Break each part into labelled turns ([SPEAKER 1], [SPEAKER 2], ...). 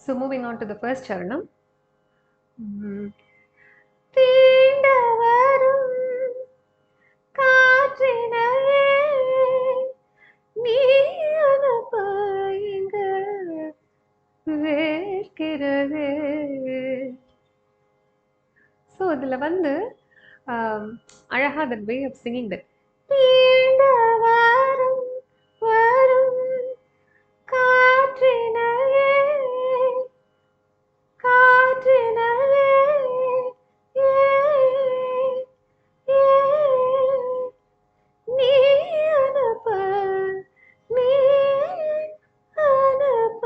[SPEAKER 1] So moving on to the first charanam. தீண்டவரும் காற்றினையே நீ அனுப்ப இங்க வேர்க்கிறதே. ஸோ இதில் வந்து அழகாக that way of singing that தீண்டவரும் வரும் காற்றினையே காற்றினையே நீ அனுப்ப நீ அனுப்ப.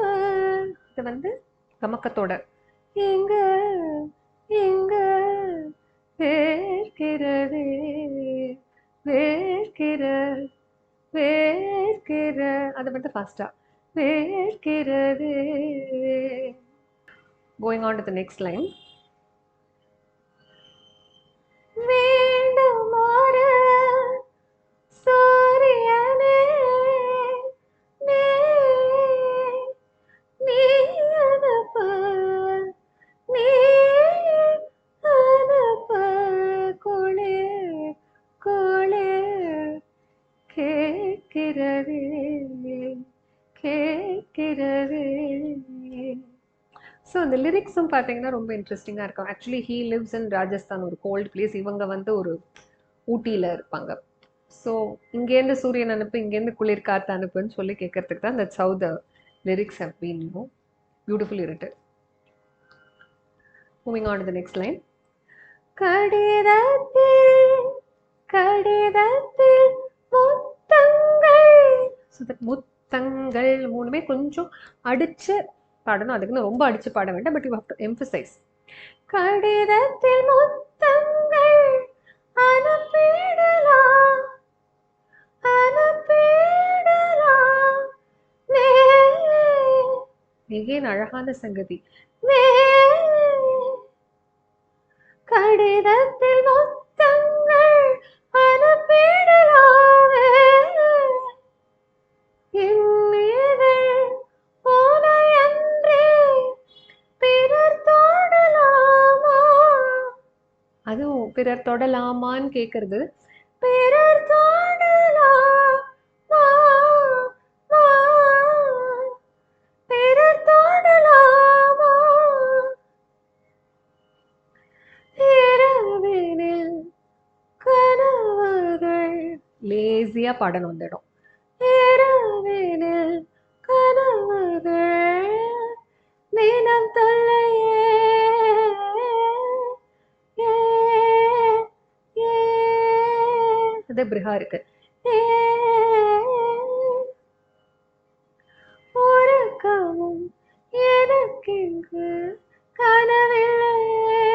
[SPEAKER 1] இது வந்து கமக்கத்தோட எங்க எங்க வேர்க்கிறதே வேர்க்கிற வேர்க்கிற. அதை வந்து ஃபாஸ்டா வேர்க்கிறதே. Going on to the next line. வேண்டுமொரு சூரியனே நீ அனுப்ப நீ அனுப்ப குளிர் குளிர் கேட்கிறதே கேட்கிறதே. ஸோ இந்த லிரிக்ஸும் பார்த்தீங்கன்னா ரொம்ப இன்ட்ரெஸ்டிங்காக இருக்கும். Actually he lives in Rajasthan, ஒரு கோல்டு பிளேஸ். இவங்க வந்து ஒரு ஊட்டியில் இருப்பாங்க. ஸோ இங்கேருந்து சூரியன் அனுப்பு, இங்கேருந்து குளிர் காற்று அனுப்புன்னு சொல்லி கேட்கறதுக்கு தான் that's how the lyrics have been beautifully written. Moving on to the next line. கடிதத்தில் கடிதத்தில் முத்தங்கள். ஸோ தட் முத்தங்கள் மூணுமே கொஞ்சம் அடிச்சு பாடணும். அதுக்குன்னு ரொம்ப அடிச்சு பாட வேண்டாம், but you have to emphasise. கடிதத்தில் முத்தங்கள் அனுப்பிடலாம் அனுப்பிடலாம் மிகவும் அழகான சங்கதி. கடிதத்தில் முத்தங்கள் அனுப்பிடலாமே அதுவும் பிறர் தொடலாமான்னு கேட்கறது. பிறர் தொடலாமா பிறர் தொடலாமா இரவினில் கனவுகள். லேசியா பாடணும் அந்த இடம். இரவினில் கனவுகள் தினம் தொல்லையே அது பிரிஹா இருக்கு. உறக்கமும் எனக்கெங்கு கனவில்லையே.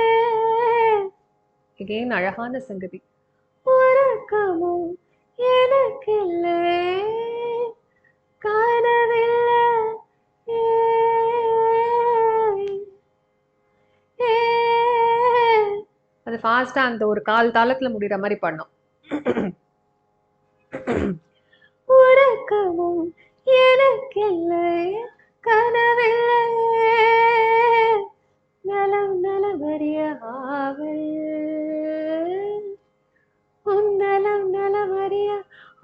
[SPEAKER 1] again அழகான சங்கதி. உறக்கமும் எனக்கில்லை கனவில்லை. அது ஃபாஸ்டா அந்த ஒரு கால் தாளத்துல முடிகிற மாதிரி பண்ணோம். உறக்கமும் எனக்கில்லை கனவில்லை நலம் நலமறிய ஆவல் உன்னலம் நலமறிய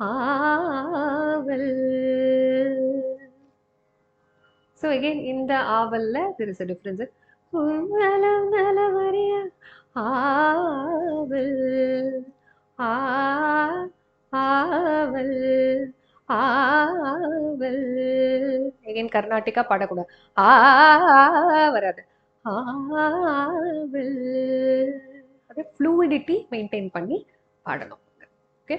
[SPEAKER 1] ஆவல். So again இந்த ஆவல்ல there is a difference. உன்னலம் நலமறிய ஆவல் ஆவல் ஆவல். again கர்நாடிகா பாடக்கூடாது. வராது. ஆவல். அது ஃப்ளூயிடிட்டி மெயின்டைன் பண்ணி பாடணும். ஓகே.